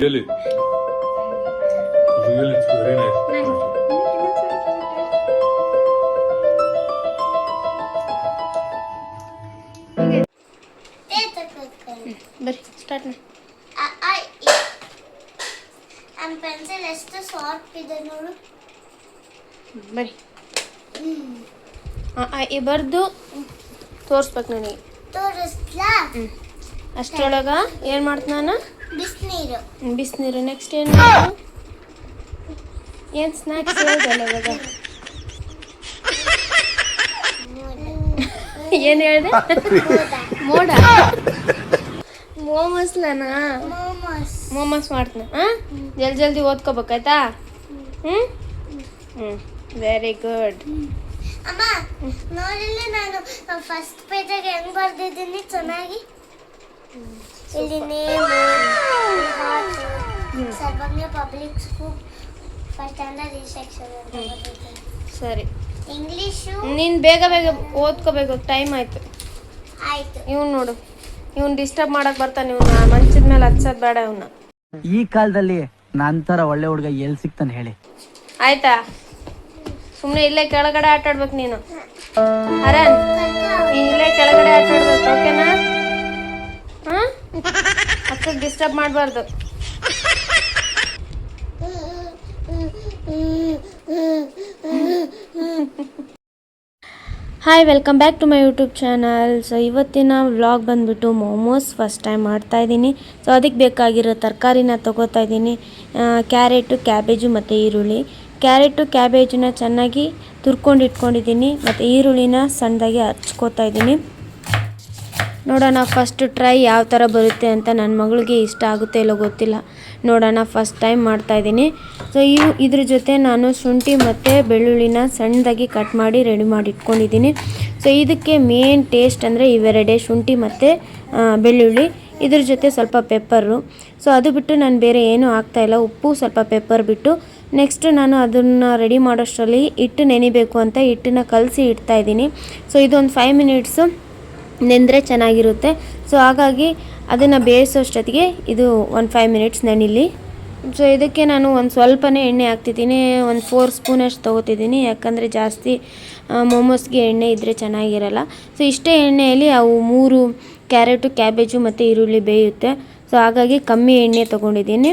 Really, really, it's very nice. ಬರ್ರಿ start ಮಾಡಿ. Pencil ಎಷ್ಟು ಶಾರ್ಪ್ ಇದೆ ನೋಡು. ಬರ್ರಿ ಈ ಬರ್ದು ತೋರಿಸ್ಬೇಕು ನನಗೆ. ತೋರಿಸ್ಲಾ? ಅಷ್ಟರೊಳಗ ಏನು ಮಾಡ್ತೀನಿ ನಾನು? ಬಿಸಿನೀರು. ಬಿಸಿನೀರು. ನೆಕ್ಸ್ಟ್ ಏನು ಮಾಡೋದು? ಏನು ಸ್ನ್ಯಾಕ್ಸ್ ಹೇಳ್ದಲ್ಲ ಇವಾಗ? ಏನು ಹೇಳಿದೆ? ಮೋಡ. ಮೋಮೋಸ್ಲನಾ? ಮೋಮೋಸ್ ಮಾಡ್ತೀನಿ. ಜಲ್ದಿ ಓದ್ಕೋಬೇಕಾಯ್ತಾ? Very good. ಅಮ್ಮ ನೋಡಿಲ್ಲ, ನಾನು ಫಸ್ಟ್ ಪೇಜಾಗೆ ಹೆಂಗ್ ಬರ್ದಿದ್ದೀನಿ ಚೆನ್ನಾಗಿ. ಇಲ್ಲಿ ನೇಮ್, ಸರ್ವಜ್ಞ ಪಬ್ಲಿಕ್ ಸ್ಕೂಲ್ ಫಸ್ಟ್ ಸ್ಟ್ಯಾಂಡರ್ಡ್ ಈ ಸೆಕ್ಷನ್ ಅಂತ ಬರ್ದಿದ್ದೀನಿ. ಸರಿ. ಇಂಗ್ಲಿಷು ನೀನು ಬೇಗ ಓದ್ಕೋಬೇಕು, ಟೈಮ್ ಆಯ್ತು. ಇವ್ನು ನೋಡು, ಇವ್ನು ಡಿಸ್ಟರ್ಬ್ ಮಾಡಕ್ ಬರ್ತಾನೆ. ಇವ್ನ ಮಂಚದ ಮೇಲೆ ಹಚ್ಚೋದು ಬೇಡ. ಇವನ್ನ ಈ ಕಾಲದಲ್ಲಿ ನಂತರ ಒಳ್ಳೆ ಹುಡುಗ ಎಲ್ಲಿ ಸಿಗ್ತಾನೆ ಹೇಳಿ? ಆಯ್ತಾ? ಸುಮ್ಮನೆ ಇಲ್ಲೇ ಕೆಳಗಡೆ ಆಟ ಆಡ್ಬೇಕು ನೀನು. ಅರನ್, ಇಲ್ಲೇ ಕೆಳಗಡೆ ಆಟ ಆಡ್ಬೇಕು, ಓಕೆನಾ? ಅಕ್ಕಗೆ ಡಿಸ್ಟರ್ಬ್ ಮಾಡಬಾರ್ದು. Hi, welcome back to my YouTube channel. So ಇವತ್ತಿನ ವ್ಲಾಗ್ ಬಂದುಬಿಟ್ಟು ಮೋಮೋಸ್ ಫಸ್ಟ್ ಟೈಮ್ ಮಾಡ್ತಾಯಿದ್ದೀನಿ. ಸೊ ಅದಕ್ಕೆ ಬೇಕಾಗಿರೋ ತರಕಾರಿನ ತೊಗೋತಾ ಇದ್ದೀನಿ. ಕ್ಯಾರೆಟು, ಕ್ಯಾಬೇಜು ಮತ್ತು ಈರುಳ್ಳಿ. ಕ್ಯಾರೆಟು ಕ್ಯಾಬೇಜನ್ನ ಚೆನ್ನಾಗಿ ತುರ್ಕೊಂಡು ಇಟ್ಕೊಂಡಿದ್ದೀನಿ ಮತ್ತು ಈರುಳ್ಳಿನ ಸಣ್ಣದಾಗಿ ಹಚ್ಕೋತಾ ಇದ್ದೀನಿ. ನೋಡೋಣ ಫಸ್ಟ್ ಟ್ರೈ ಯಾವ ಥರ ಬರುತ್ತೆ ಅಂತ. ನನ್ನ ಮಗಳಿಗೆ ಇಷ್ಟ ಆಗುತ್ತೆ ಇಲ್ಲೋ ಗೊತ್ತಿಲ್ಲ, ನೋಡೋಣ. ಫಸ್ಟ್ ಟೈಮ್ ಮಾಡ್ತಾಯಿದ್ದೀನಿ. ಸೊ ಇದ್ರ ಜೊತೆ ನಾನು ಶುಂಠಿ ಮತ್ತು ಬೆಳ್ಳುಳ್ಳಿನ ಸಣ್ಣದಾಗಿ ಕಟ್ ಮಾಡಿ ರೆಡಿ ಮಾಡಿ ಇಟ್ಕೊಂಡಿದ್ದೀನಿ. ಸೊ ಇದಕ್ಕೆ ಮೇನ್ ಟೇಸ್ಟ್ ಅಂದರೆ ಇವೆರಡೇ, ಶುಂಠಿ ಮತ್ತು ಬೆಳ್ಳುಳ್ಳಿ. ಇದ್ರ ಜೊತೆ ಸ್ವಲ್ಪ ಪೆಪ್ಪರು. ಸೊ ಅದು ಬಿಟ್ಟು ನಾನು ಬೇರೆ ಏನೂ ಹಾಕ್ತಾಯಿಲ್ಲ, ಉಪ್ಪು, ಸ್ವಲ್ಪ ಪೆಪ್ಪರ್ ಬಿಟ್ಟು. ನೆಕ್ಸ್ಟ್ ನಾನು ಅದನ್ನು ರೆಡಿ ಮಾಡೋಷ್ಟರಲ್ಲಿ ಹಿಟ್ಟು ನೆನಿಬೇಕು ಅಂತ ಹಿಟ್ಟನ್ನ ಕಲಸಿ ಇಡ್ತಾಯಿದ್ದೀನಿ. ಸೊ ಇದೊಂದು 5 ಮಿನಿಟ್ಸು ನೆಂದರೆ ಚೆನ್ನಾಗಿರುತ್ತೆ. ಸೊ ಹಾಗಾಗಿ ಅದನ್ನು ಬೇಯಿಸೋಷ್ಟೊತ್ತಿಗೆ ಇದು ಒಂದು 5 ಮಿನಿಟ್ಸ್ ನೆನಿಲಿ. ಸೊ ಇದಕ್ಕೆ ನಾನು ಒಂದು ಸ್ವಲ್ಪನೇ ಎಣ್ಣೆ ಹಾಕ್ತಿದ್ದೀನಿ, ಒಂದು 4 ಸ್ಪೂನಷ್ಟು ತೊಗೋತಿದ್ದೀನಿ. ಯಾಕಂದರೆ ಜಾಸ್ತಿ ಮೋಮೋಸ್ಗೆ ಎಣ್ಣೆ ಇದ್ದರೆ ಚೆನ್ನಾಗಿರಲ್ಲ. ಸೊ ಇಷ್ಟೇ ಎಣ್ಣೆಯಲ್ಲಿ ಅವು 3 ಕ್ಯಾರೆಟು, ಕ್ಯಾಬೇಜು ಮತ್ತು ಈರುಳ್ಳಿ ಬೇಯುತ್ತೆ. ಸೊ ಹಾಗಾಗಿ ಕಮ್ಮಿ ಎಣ್ಣೆ ತೊಗೊಂಡಿದ್ದೀನಿ.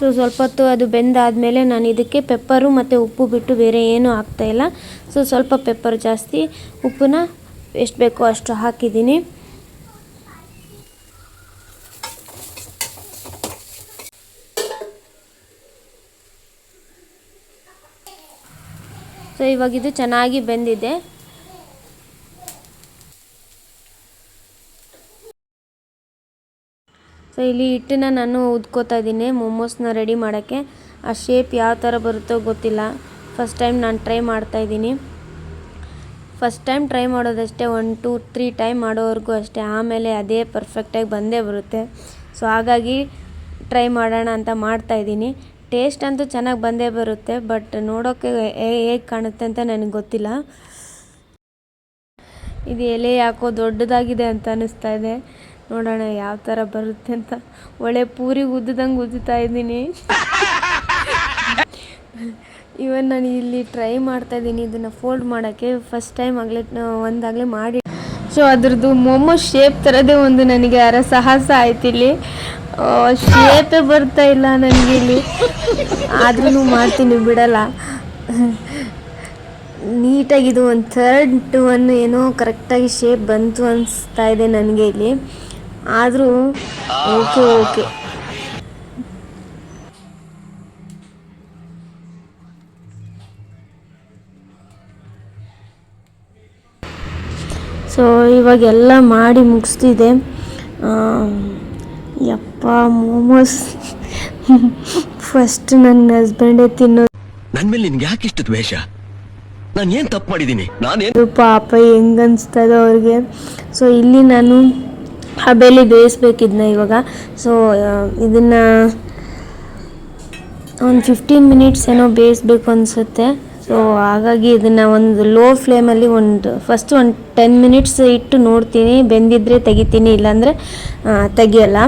ಸೊ ಸ್ವಲ್ಪ ಹೊತ್ತು ಅದು ಬೆಂದಾದಮೇಲೆ ನಾನು ಇದಕ್ಕೆ ಪೆಪ್ಪರು ಮತ್ತು ಉಪ್ಪು ಬಿಟ್ಟು ಬೇರೆ ಏನೂ ಹಾಕ್ತಾಯಿಲ್ಲ. ಸೊ ಸ್ವಲ್ಪ ಪೆಪ್ಪರ್ ಜಾಸ್ತಿ, ಉಪ್ಪನ್ನ ಎಷ್ಟು ಬೇಕೋ ಅಷ್ಟು ಹಾಕಿದ್ದೀನಿ. ಸೊ ಇವಾಗ ಇದು ಚೆನ್ನಾಗಿ ಬೆಂದಿದೆ. ಸೊ ಇಲ್ಲಿ ಹಿಟ್ಟನ್ನ ನಾನು ಉದ್ಕೋತಾ ಇದ್ದೀನಿ ಮೋಮೋಸ್ನ ರೆಡಿ ಮಾಡೋಕ್ಕೆ. ಆ ಶೇಪ್ ಯಾವ ಥರ ಬರುತ್ತೋ ಗೊತ್ತಿಲ್ಲ, ಫಸ್ಟ್ ಟೈಮ್ ನಾನು ಟ್ರೈ ಮಾಡ್ತಾಯಿದ್ದೀನಿ. ಫಸ್ಟ್ ಟೈಮ್ ಟ್ರೈ ಮಾಡೋದಷ್ಟೇ, 1, 2, 3 ಟೈಮ್ ಮಾಡೋವರೆಗೂ ಅಷ್ಟೇ, ಆಮೇಲೆ ಅದೇ ಪರ್ಫೆಕ್ಟಾಗಿ ಬಂದೇ ಬರುತ್ತೆ. ಸೊ ಹಾಗಾಗಿ ಟ್ರೈ ಮಾಡೋಣ ಅಂತ ಮಾಡ್ತಾಯಿದ್ದೀನಿ. ಟೇಸ್ಟ್ ಅಂತೂ ಚೆನ್ನಾಗಿ ಬಂದೇ ಬರುತ್ತೆ, ಬಟ್ ನೋಡೋಕ್ಕೆ ಹೇಗೆ ಕಾಣುತ್ತೆ ಅಂತ ನನಗೆ ಗೊತ್ತಿಲ್ಲ. ಇದು ಎಲೆ ಯಾಕೋ ದೊಡ್ಡದಾಗಿದೆ ಅಂತ ಅನ್ನಿಸ್ತಾ ಇದೆ. ನೋಡೋಣ ಯಾವ ಥರ ಬರುತ್ತೆ ಅಂತ. ಒಳ್ಳೆ ಪೂರಿ ಉದ್ದಂಗೆ ಉದ್ದುತ್ತಾ ಇದ್ದೀನಿ. ಇವನ್ ನಾನು ಇಲ್ಲಿ ಟ್ರೈ ಮಾಡ್ತಾಯಿದ್ದೀನಿ ಇದನ್ನು ಫೋಲ್ಡ್ ಮಾಡೋಕ್ಕೆ. ಫಸ್ಟ್ ಟೈಮ್ ಒಂದಾಗಲೇ ಮಾಡಿ. ಸೊ ಅದ್ರದ್ದು ಮೋಮೋ ಶೇಪ್ ಥರದೇ ಒಂದು ನನಗೆ ಸಾಹಸ ಆಯ್ತು ಇಲ್ಲಿ. ಶೇಪೇ ಬರ್ತಾ ಇಲ್ಲ ನನಗೆ ಇಲ್ಲಿ, ಆದ್ರೂ ಮಾಡ್ತೀನಿ ಬಿಡಲ್ಲ. ನೀಟಾಗಿದು ಒಂದು ಥರ್ಡ್ ಒನ್ ಏನೋ ಕರೆಕ್ಟಾಗಿ ಶೇಪ್ ಬಂತು ಅನಿಸ್ತಾ ಇದೆ ನನಗೆ ಇಲ್ಲಿ, ಆದರೂ ಓಕೆ ಓಕೆ. ಸೊ ಇವಾಗೆಲ್ಲ ಮಾಡಿ ಮುಗಿಸ್ತಿದೆ. ಯಪ್ಪ ಮೋಮೋಸ್ ಫಸ್ಟ್ ನನ್ನ ಹಸ್ಬೆಂಡೇ ತಿನ್ನೋದು. ನನ್ನ ಮೇಲೆ ನಿನ್ಗೆ ಯಾಕೆ ಇಷ್ಟು ದ್ವೇಷ? ನಾನು ಏನು ತಪ್ಪು ಮಾಡಿದ್ದೀನಿ? ಅದು ಪಾಪ ಹೆಂಗನ್ಸ್ತದೋ ಅವ್ರಿಗೆ. ಸೊ ಇಲ್ಲಿ ನಾನು ಹಬೆಲಿ ಬೇಯಿಸ್ಬೇಕಿದ್ನ ಇವಾಗ. ಸೊ ಇದನ್ನು ಒಂದು 15 ಮಿನಿಟ್ಸ್ ಏನೋ ಬೇಯಿಸ್ಬೇಕು ಅನಿಸುತ್ತೆ. ಸೊ ಹಾಗಾಗಿ ಇದನ್ನು ಒಂದು ಲೋ ಫ್ಲೇಮಲ್ಲಿ ಫಸ್ಟ್ ಒಂದು 10 ಮಿನಿಟ್ಸ್ ಇಟ್ಟು ನೋಡ್ತೀನಿ, ಬೆಂದಿದ್ರೆ ತೆಗಿತೀನಿ, ಇಲ್ಲಾಂದರೆ ತೆಗಿಯಲ್ಲ.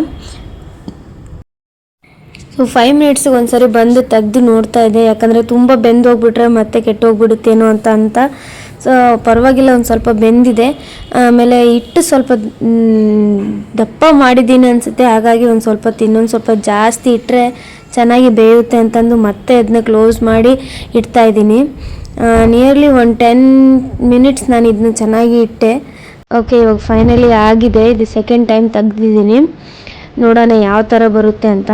ಸೊ 5 ಮಿನಿಟ್ಸಿಗೆ ಒಂದ್ಸರಿ ಬಂದು ತೆಗೆದು ನೋಡ್ತಾ ಇದೆ, ಯಾಕಂದರೆ ತುಂಬ ಬೆಂದು ಹೋಗ್ಬಿಟ್ರೆ ಮತ್ತೆ ಕೆಟ್ಟೋಗ್ಬಿಡುತ್ತೇನೋ ಅಂತ. ಸೊ ಪರವಾಗಿಲ್ಲ, ಒಂದು ಸ್ವಲ್ಪ ಬೆಂದಿದೆ. ಆಮೇಲೆ ಹಿಟ್ಟು ಸ್ವಲ್ಪ ದಪ್ಪ ಮಾಡಿದ್ದೀನಿ ಅನಿಸುತ್ತೆ, ಹಾಗಾಗಿ ಒಂದು ಸ್ವಲ್ಪ ಇನ್ನೊಂದು ಸ್ವಲ್ಪ ಜಾಸ್ತಿ ಇಟ್ಟರೆ ಚೆನ್ನಾಗಿ ಬೇಯುತ್ತೆ ಅಂತಂದು ಮತ್ತೆ ಅದನ್ನ ಕ್ಲೋಸ್ ಮಾಡಿ ಇಡ್ತಾಯಿದ್ದೀನಿ. ನಿಯರ್ಲಿ ಒಂದು 10 ಮಿನಿಟ್ಸ್ ನಾನು ಇದನ್ನ ಚೆನ್ನಾಗಿ ಇಟ್ಟೆ. ಓಕೆ, ಇವಾಗ ಫೈನಲಿ ಆಗಿದೆ. ಇದು ಸೆಕೆಂಡ್ ಟೈಮ್ ತೆಗ್ದಿದ್ದೀನಿ, ನೋಡೋಣ ಯಾವ ಥರ ಬರುತ್ತೆ ಅಂತ.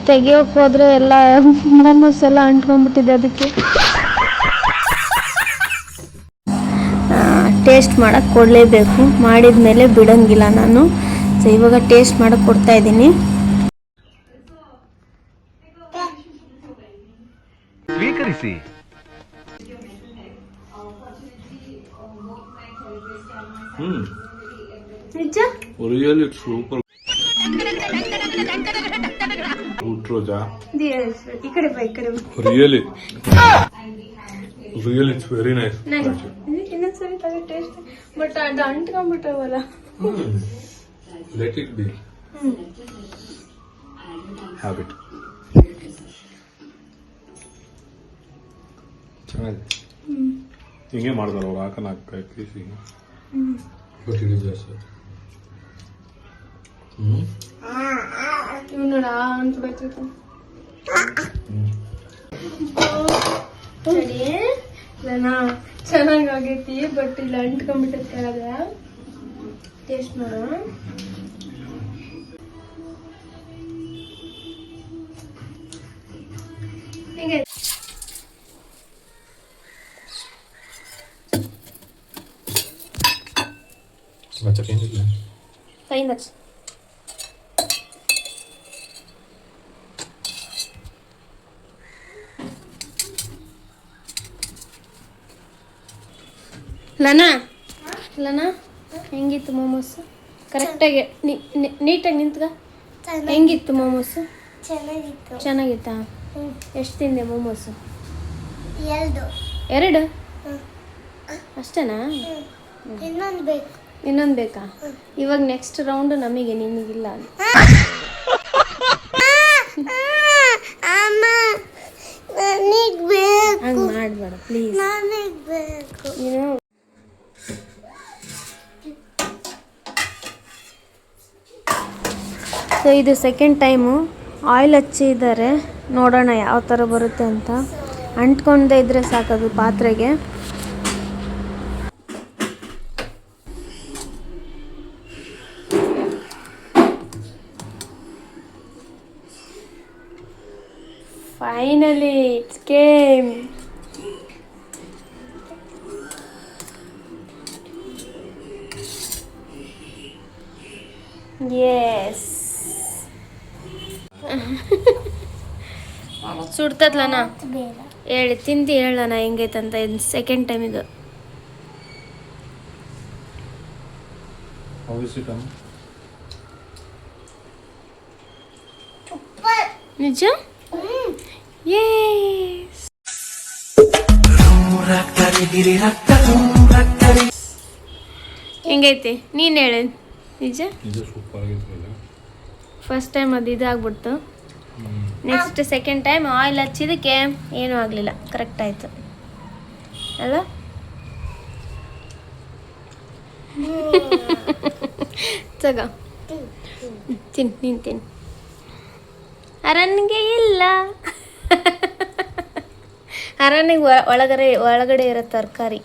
ತೆಗಿಯೋಕೆ ಹೋದರೆ ಎಲ್ಲ ಮೋಮೋಸ್ ಎಲ್ಲ ಅಂಟ್ಕೊಂಡ್ಬಿಟ್ಟಿದೆ. ಅದಕ್ಕೆ ಟೇಸ್ಟ್ ಮಾಡೋಕ್ಕೆ ಕೊಡಲೇಬೇಕು, ಮಾಡಿದ ಮೇಲೆ ಬಿಡೋಂಗಿಲ್ಲ ನಾನು. ಸೊ ಇವಾಗ ಟೇಸ್ಟ್ ಮಾಡೋಕ್ಕೆ ಕೊಡ್ತಾ ಇದ್ದೀನಿ. ಸ್ವೀಕರಿಸಿ. ನಿಜ ರಿಯಲಿ ಸೂಪರ್. ರೋಜಾ ಈ ಕಡೆ ಬಾ, ಈ ಕಡೆ ರಿಯಲಿ ಇಟ್ಸ್ ವೆರಿ ನೈಸ್. ಇನ್ನೊಂದ್ಸರಿ ತಗ ಟೇಸ್ಟ್, ಬಟ್ ಅದು ಅಂಟ್ಕೊಂಡ್ಬಿಟ್ಟವಲ್ಲ. Let it be habit. ಚೆನ್ನಾಗಿದೆ, ಹಿಂಗೆ ಮಾಡ್ತಾರೆ ಅವ್ರು, ಹಾಕ 4 ಪೀಸ್ ಹಿಂಗೆ. ಬಟ್ ಇಟ್ ಇಸ್ ಜಾಸ್ತಿ. ನೋಡ ಅಂತ ಬರ್ತೈತೆ ಚೆನ್ನಾಗೈತಿ, ಬಟ್ ಇಲ್ಲ ಅಂಟ್ಕೊಂಡ್ಬಿಟ್ಟೈತೆ ಕೆಳಗೆ. ಟೇಸ್ಟ್ ಮಾಡ. ಹೇಗೆ ಫೈನ್ ಹಚ್ಚ. ಲನಾ ಹೆಂಗಿತ್ತು ಮೋಮೋಸ್? ಕರೆಕ್ಟಾಗಿ ನೀಟಾಗಿ ನಿಂತ್ಗ. ಹೆಂಗಿತ್ತು ಮೋಮೋಸ್? ಚೆನ್ನಾಗಿತ್ತಾ? ಎಷ್ಟು ತಿಂದೆ ಮೋಮೋಸ್? 2 ಅಷ್ಟೇನಾ? ಇನ್ನೊಂದು ಬೇಕಾ? ಇವಾಗ ನೆಕ್ಸ್ಟ್ ರೌಂಡ್ ನಮಗೆ, ನಿಮಗಿಲ್ಲ. ಹಂಗೆ ಮಾಡಬೇಡ ಪ್ಲೀಸ್. ನೀನು ಸೊ ಇದು ಸೆಕೆಂಡ್ ಟೈಮು ಆಯಿಲ್ ಹಚ್ಚಿದ್ದಾರೆ, ನೋಡೋಣ ಯಾವ ಥರ ಬರುತ್ತೆ ಅಂತ. ಅಂಟ್ಕೊಂಡೇ ಇದ್ದರೆ ಸಾಕದು ಪಾತ್ರೆಗೆ. Finally it's came. ಎಸ್, ಸುಡ್ತದ್ಲನ ಹೇಳಿ ತಿಂದು ಹೇಳಣ ಹೆಂಗೈತಂತ. ಇದು ಸೆಕೆಂಡ್ ಟೈಮ್ ಇದು. ನಿಜ? ಹೆಂಗೈತಿ ನೀನು ಹೇಳಿ. ನಿಜ ಸೂಪರ್ ಆಗಿತ್ತು. ಫಸ್ಟ್ ಟೈಮ್ ಅದು ಇದಾಗ್ಬಿಡ್ತು. ನೆಕ್ಸ್ಟ್ ಸೆಕೆಂಡ್ ಟೈಮ್ ಆಯಿಲ್ ಹಚ್ಚಿದ್ದಕ್ಕೆ ಏನೂ ಆಗಲಿಲ್ಲ, ಕರೆಕ್ಟ್ ಆಯಿತು ಅಲ್ಲ. ತಗೋ ನೀನು ತಿನ್ನು. ಅರಣ್ಗೆ ಇಲ್ಲ, ಅರಣ್ಣಿಗೆ ಒಳಗಡೆ ಇರೋ ತರಕಾರಿ.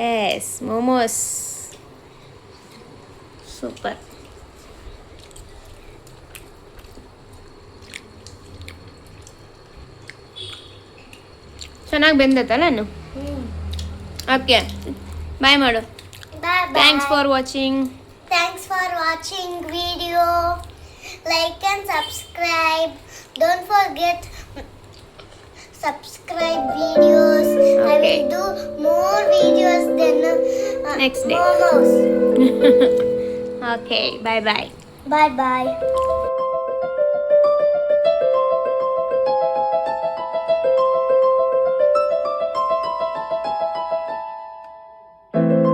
Yes, momos super. ಚೆನ್ನಾಗಿ ಬೆಂದೈತಲ್ಲ ನಾನು. ಓಕೆ, ಬಾಯ್ ಮಾಡು. Bye bye. Thanks for watching. Thanks for watching video. Like and subscribe. Don't forget subscribe videos. I Okay. will do more videos than Next day. momos. Okay, bye bye. Bye bye.